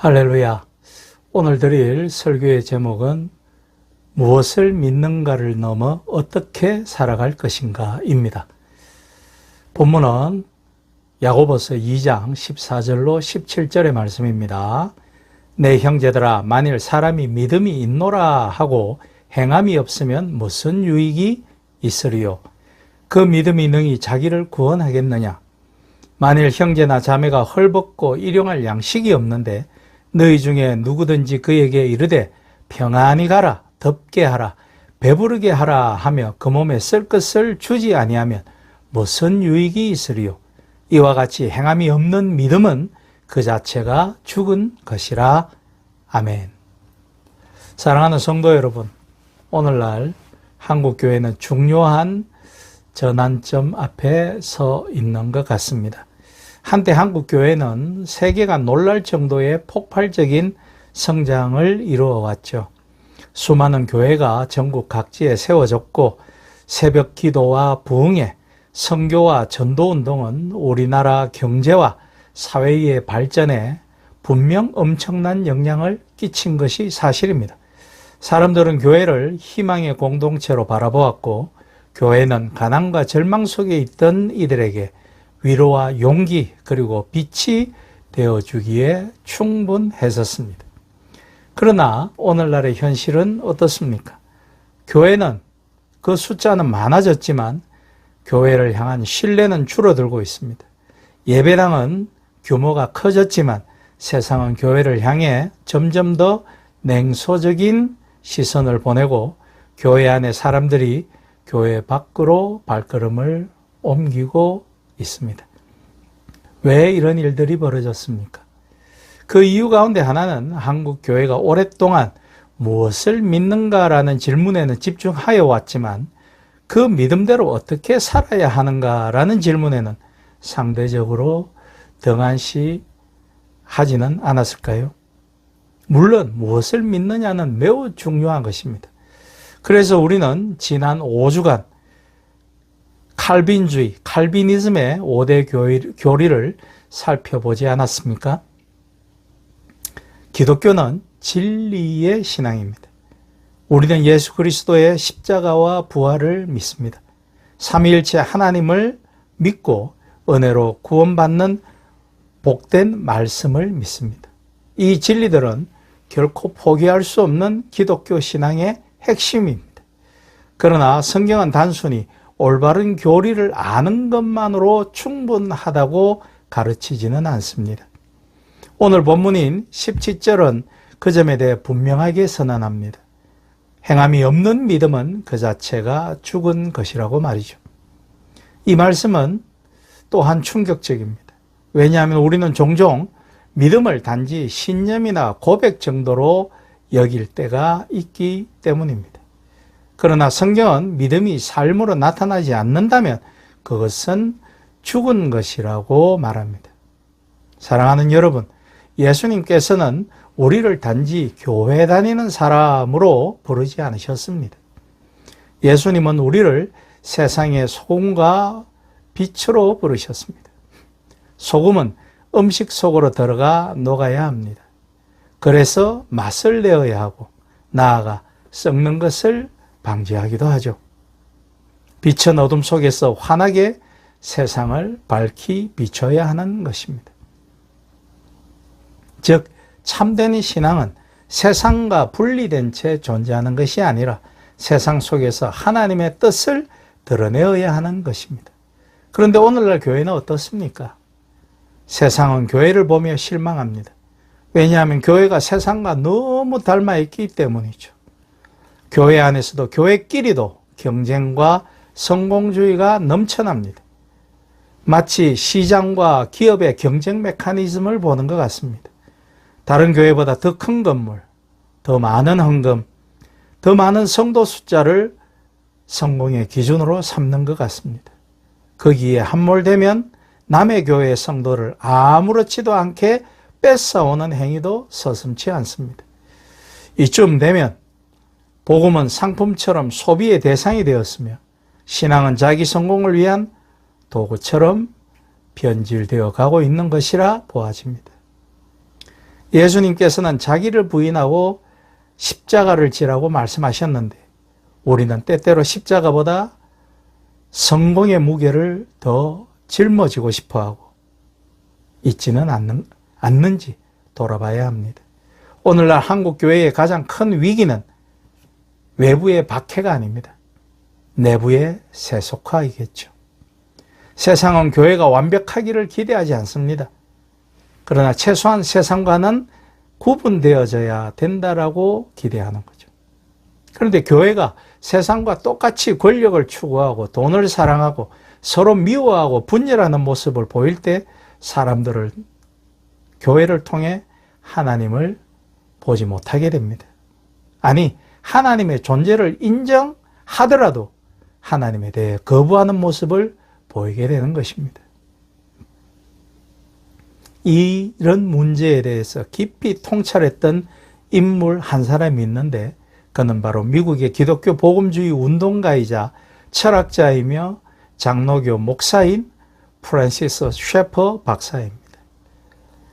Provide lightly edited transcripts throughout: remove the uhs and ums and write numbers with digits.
할렐루야. 오늘 드릴 설교의 제목은 무엇을 믿는가를 넘어 어떻게 살아갈 것인가 입니다. 본문은 야고보서 2장 14절로 17절의 말씀입니다. 내 형제들아, 만일 사람이 믿음이 있노라 하고 행함이 없으면 무슨 유익이 있으리요? 그 믿음이 능히 자기를 구원하겠느냐? 만일 형제나 자매가 헐벗고 일용할 양식이 없는데 너희 중에 누구든지 그에게 이르되 평안히 가라, 덥게 하라, 배부르게 하라 하며 그 몸에 쓸 것을 주지 아니하면 무슨 유익이 있으리요? 이와 같이 행함이 없는 믿음은 그 자체가 죽은 것이라. 아멘. 사랑하는 성도 여러분, 오늘날 한국교회는 중요한 전환점 앞에 서 있는 것 같습니다. 한때 한국교회는 세계가 놀랄 정도의 폭발적인 성장을 이루어왔죠. 수많은 교회가 전국 각지에 세워졌고 새벽 기도와 부흥회, 선교와 전도운동은 우리나라 경제와 사회의 발전에 분명 엄청난 영향을 끼친 것이 사실입니다. 사람들은 교회를 희망의 공동체로 바라보았고 교회는 가난과 절망 속에 있던 이들에게 위로와 용기 그리고 빛이 되어주기에 충분했었습니다. 그러나 오늘날의 현실은 어떻습니까? 교회는 그 숫자는 많아졌지만 교회를 향한 신뢰는 줄어들고 있습니다. 예배당은 규모가 커졌지만 세상은 교회를 향해 점점 더 냉소적인 시선을 보내고 교회 안의 사람들이 교회 밖으로 발걸음을 옮기고 있습니다. 왜 이런 일들이 벌어졌습니까? 그 이유 가운데 하나는 한국 교회가 오랫동안 무엇을 믿는가라는 질문에는 집중하여 왔지만 그 믿음대로 어떻게 살아야 하는가라는 질문에는 상대적으로 등한시 하지는 않았을까요? 물론 무엇을 믿느냐는 매우 중요한 것입니다. 그래서 우리는 지난 5주간 칼빈주의, 칼비니즘의 5대 교리를 살펴보지 않았습니까? 기독교는 진리의 신앙입니다. 우리는 예수 그리스도의 십자가와 부활을 믿습니다. 삼위일체 하나님을 믿고 은혜로 구원받는 복된 말씀을 믿습니다. 이 진리들은 결코 포기할 수 없는 기독교 신앙의 핵심입니다. 그러나 성경은 단순히 올바른 교리를 아는 것만으로 충분하다고 가르치지는 않습니다. 오늘 본문인 17절은 그 점에 대해 분명하게 선언합니다. 행함이 없는 믿음은 그 자체가 죽은 것이라고 말이죠. 이 말씀은 또한 충격적입니다. 왜냐하면 우리는 종종 믿음을 단지 신념이나 고백 정도로 여길 때가 있기 때문입니다. 그러나 성경은 믿음이 삶으로 나타나지 않는다면 그것은 죽은 것이라고 말합니다. 사랑하는 여러분, 예수님께서는 우리를 단지 교회 다니는 사람으로 부르지 않으셨습니다. 예수님은 우리를 세상의 소금과 빛으로 부르셨습니다. 소금은 음식 속으로 들어가 녹아야 합니다. 그래서 맛을 내어야 하고 나아가 썩는 것을 방지하기도 하죠. 빛은 어둠 속에서 환하게 세상을 밝히 비춰야 하는 것입니다. 즉 참된 신앙은 세상과 분리된 채 존재하는 것이 아니라 세상 속에서 하나님의 뜻을 드러내어야 하는 것입니다. 그런데 오늘날 교회는 어떻습니까? 세상은 교회를 보며 실망합니다. 왜냐하면 교회가 세상과 너무 닮아 있기 때문이죠. 교회 안에서도 교회끼리도 경쟁과 성공주의가 넘쳐납니다. 마치 시장과 기업의 경쟁 메커니즘을 보는 것 같습니다. 다른 교회보다 더 큰 건물, 더 많은 헌금, 더 많은 성도 숫자를 성공의 기준으로 삼는 것 같습니다. 거기에 함몰되면 남의 교회의 성도를 아무렇지도 않게 뺏어오는 행위도 서슴지 않습니다. 이쯤 되면 복음은 상품처럼 소비의 대상이 되었으며 신앙은 자기 성공을 위한 도구처럼 변질되어 가고 있는 것이라 보아집니다. 예수님께서는 자기를 부인하고 십자가를 지라고 말씀하셨는데 우리는 때때로 십자가보다 성공의 무게를 더 짊어지고 싶어하고 있지는 않는지 돌아봐야 합니다. 오늘날 한국교회의 가장 큰 위기는 외부의 박해가 아닙니다. 내부의 세속화이겠죠. 세상은 교회가 완벽하기를 기대하지 않습니다. 그러나 최소한 세상과는 구분되어져야 된다라고 기대하는 거죠. 그런데 교회가 세상과 똑같이 권력을 추구하고 돈을 사랑하고 서로 미워하고 분열하는 모습을 보일 때 사람들을 교회를 통해 하나님을 보지 못하게 됩니다. 아니, 하나님의 존재를 인정하더라도 하나님에 대해 거부하는 모습을 보이게 되는 것입니다. 이런 문제에 대해서 깊이 통찰했던 인물 한 사람이 있는데 그는 바로 미국의 기독교 복음주의 운동가이자 철학자이며 장로교 목사인 프란시스 셰퍼 박사입니다.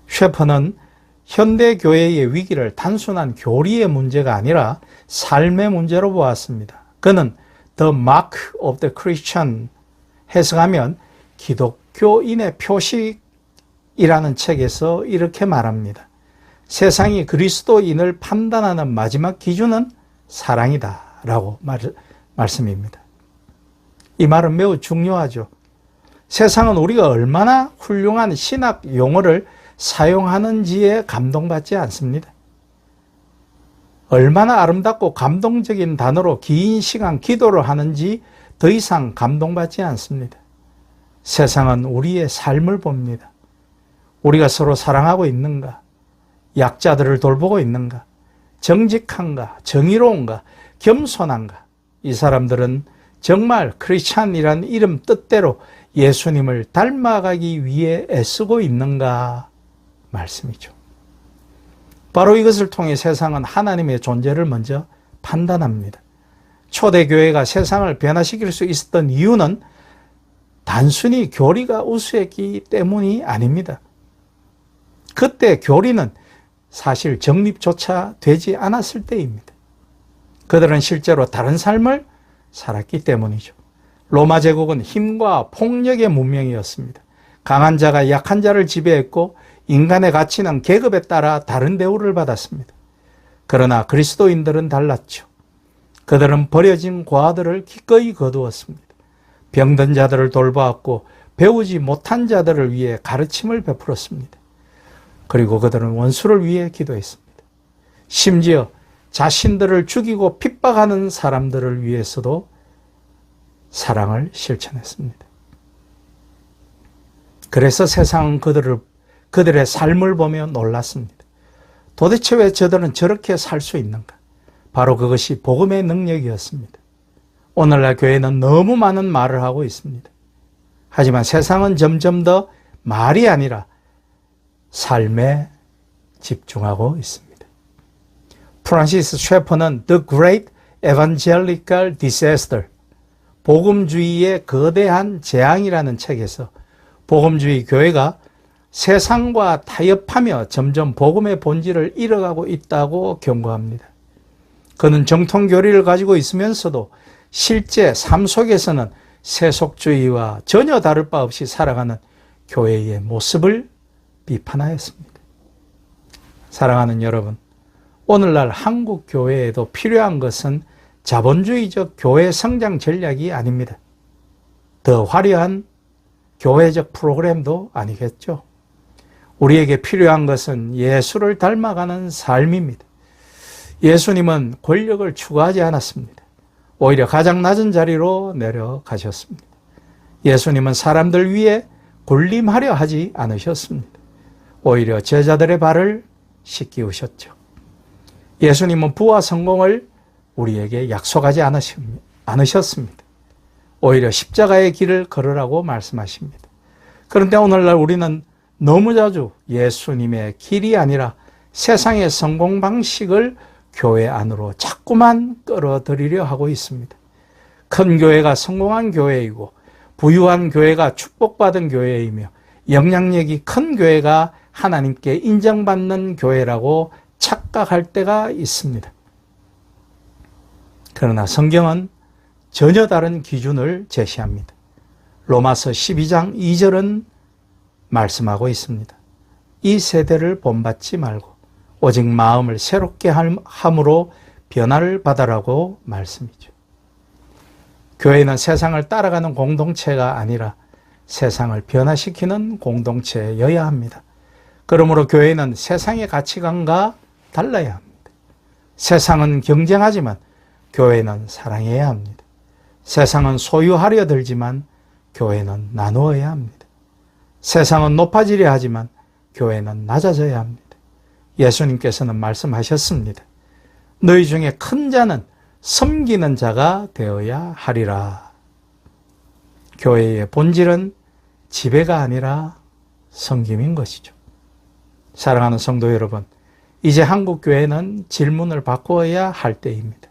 셰퍼는 현대 교회의 위기를 단순한 교리의 문제가 아니라 삶의 문제로 보았습니다. 그는 The Mark of the Christian 해석하면 기독교인의 표식이라는 책에서 이렇게 말합니다. 세상이 그리스도인을 판단하는 마지막 기준은 사랑이다 라고 말씀입니다. 이 말은 매우 중요하죠. 세상은 우리가 얼마나 훌륭한 신학 용어를 사용하는지에 감동받지 않습니다. 얼마나 아름답고 감동적인 단어로 긴 시간 기도를 하는지 더 이상 감동받지 않습니다. 세상은 우리의 삶을 봅니다. 우리가 서로 사랑하고 있는가? 약자들을 돌보고 있는가? 정직한가? 정의로운가? 겸손한가? 이 사람들은 정말 크리스찬이란 이름 뜻대로 예수님을 닮아가기 위해 애쓰고 있는가? 말씀이죠. 바로 이것을 통해 세상은 하나님의 존재를 먼저 판단합니다. 초대교회가 세상을 변화시킬 수 있었던 이유는 단순히 교리가 우수했기 때문이 아닙니다. 그때 교리는 사실 정립조차 되지 않았을 때입니다. 그들은 실제로 다른 삶을 살았기 때문이죠. 로마 제국은 힘과 폭력의 문명이었습니다. 강한 자가 약한 자를 지배했고 인간의 가치는 계급에 따라 다른 대우를 받았습니다. 그러나 그리스도인들은 달랐죠. 그들은 버려진 과들을 기꺼이 거두었습니다. 병든 자들을 돌보았고 배우지 못한 자들을 위해 가르침을 베풀었습니다. 그리고 그들은 원수를 위해 기도했습니다. 심지어 자신들을 죽이고 핍박하는 사람들을 위해서도 사랑을 실천했습니다. 그래서 세상은 그들의 삶을 보며 놀랐습니다. 도대체 왜 저들은 저렇게 살 수 있는가? 바로 그것이 복음의 능력이었습니다. 오늘날 교회는 너무 많은 말을 하고 있습니다. 하지만 세상은 점점 더 말이 아니라 삶에 집중하고 있습니다. 프란시스 셰퍼는 The Great Evangelical Disaster, 복음주의의 거대한 재앙이라는 책에서 복음주의 교회가 세상과 타협하며 점점 복음의 본질을 잃어가고 있다고 경고합니다. 그는 정통교리를 가지고 있으면서도 실제 삶 속에서는 세속주의와 전혀 다를 바 없이 살아가는 교회의 모습을 비판하였습니다. 사랑하는 여러분, 오늘날 한국 교회에도 필요한 것은 자본주의적 교회 성장 전략이 아닙니다. 더 화려한 교회적 프로그램도 아니겠죠. 우리에게 필요한 것은 예수를 닮아가는 삶입니다. 예수님은 권력을 추구하지 않았습니다. 오히려 가장 낮은 자리로 내려가셨습니다. 예수님은 사람들 위해 군림하려 하지 않으셨습니다. 오히려 제자들의 발을 씻기우셨죠. 예수님은 부와 성공을 우리에게 약속하지 않으셨습니다. 오히려 십자가의 길을 걸으라고 말씀하십니다. 그런데 오늘날 우리는 너무 자주 예수님의 길이 아니라 세상의 성공 방식을 교회 안으로 자꾸만 끌어들이려 하고 있습니다. 큰 교회가 성공한 교회이고 부유한 교회가 축복받은 교회이며 영향력이 큰 교회가 하나님께 인정받는 교회라고 착각할 때가 있습니다. 그러나 성경은 전혀 다른 기준을 제시합니다. 로마서 12장 2절은 말씀하고 있습니다. 이 세대를 본받지 말고 오직 마음을 새롭게 함으로 변화를 받아라고 말씀이죠. 교회는 세상을 따라가는 공동체가 아니라 세상을 변화시키는 공동체여야 합니다. 그러므로 교회는 세상의 가치관과 달라야 합니다. 세상은 경쟁하지만 교회는 사랑해야 합니다. 세상은 소유하려 들지만 교회는 나누어야 합니다. 세상은 높아지려 하지만 교회는 낮아져야 합니다. 예수님께서는 말씀하셨습니다. 너희 중에 큰 자는 섬기는 자가 되어야 하리라. 교회의 본질은 지배가 아니라 섬김인 것이죠. 사랑하는 성도 여러분, 이제 한국교회는 질문을 바꾸어야 할 때입니다.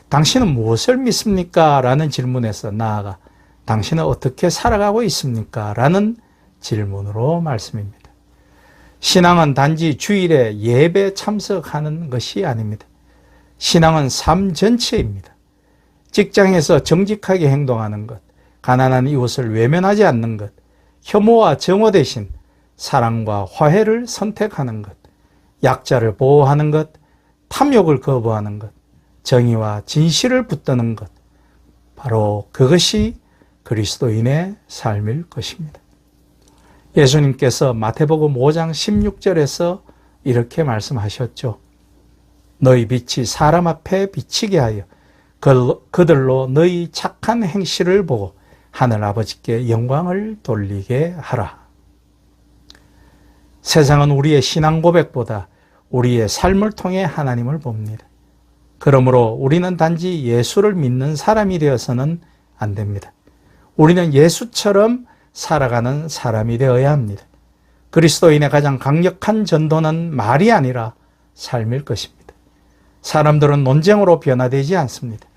당신은 무엇을 믿습니까? 라는 질문에서 나아가 당신은 어떻게 살아가고 있습니까? 라는 질문으로 말씀입니다. 신앙은 단지 주일에 예배 참석하는 것이 아닙니다. 신앙은 삶 전체입니다. 직장에서 정직하게 행동하는 것, 가난한 이웃을 외면하지 않는 것, 혐오와 정오 대신 사랑과 화해를 선택하는 것, 약자를 보호하는 것, 탐욕을 거부하는 것, 정의와 진실을 붙드는 것, 바로 그것이 그리스도인의 삶일 것입니다. 예수님께서 마태복음 5장 16절에서 이렇게 말씀하셨죠. 너희 빛이 사람 앞에 비치게 하여 그들로 너희 착한 행실을 보고 하늘 아버지께 영광을 돌리게 하라. 세상은 우리의 신앙 고백보다 우리의 삶을 통해 하나님을 봅니다. 그러므로 우리는 단지 예수를 믿는 사람이 되어서는 안 됩니다. 우리는 예수처럼 살아가는 사람이 되어야 합니다. 그리스도인의 가장 강력한 전도는 말이 아니라 삶일 것입니다. 사람들은 논쟁으로 변화되지 않습니다.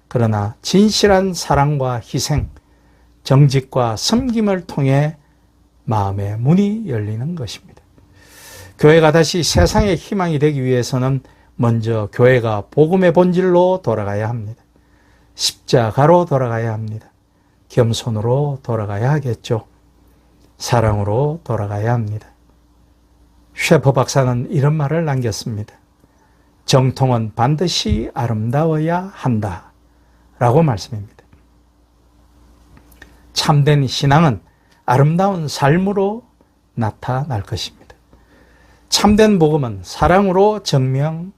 그러나 진실한 사랑과 희생, 정직과 섬김을 통해 마음의 문이 열리는 것입니다. 교회가 다시 세상의 희망이 되기 위해서는 먼저 교회가 복음의 본질로 돌아가야 합니다. 십자가로 돌아가야 합니다. 겸손으로 돌아가야 하겠죠. 사랑으로 돌아가야 합니다. 셰퍼 박사는 이런 말을 남겼습니다. 정통은 반드시 아름다워야 한다 라고 말씀입니다. 참된 신앙은 아름다운 삶으로 나타날 것입니다. 참된 복음은 사랑으로 증명되어야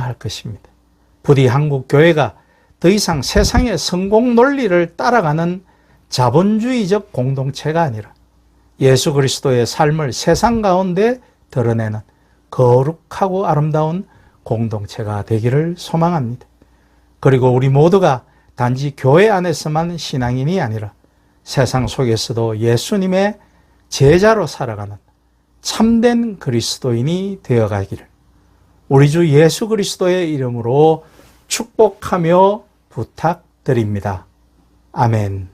할 것입니다. 부디 한국 교회가 더 이상 세상의 성공 논리를 따라가는 자본주의적 공동체가 아니라 예수 그리스도의 삶을 세상 가운데 드러내는 거룩하고 아름다운 공동체가 되기를 소망합니다. 그리고 우리 모두가 단지 교회 안에서만 신앙인이 아니라 세상 속에서도 예수님의 제자로 살아가는 참된 그리스도인이 되어가기를 우리 주 예수 그리스도의 이름으로 축복하며 부탁드립니다. 아멘.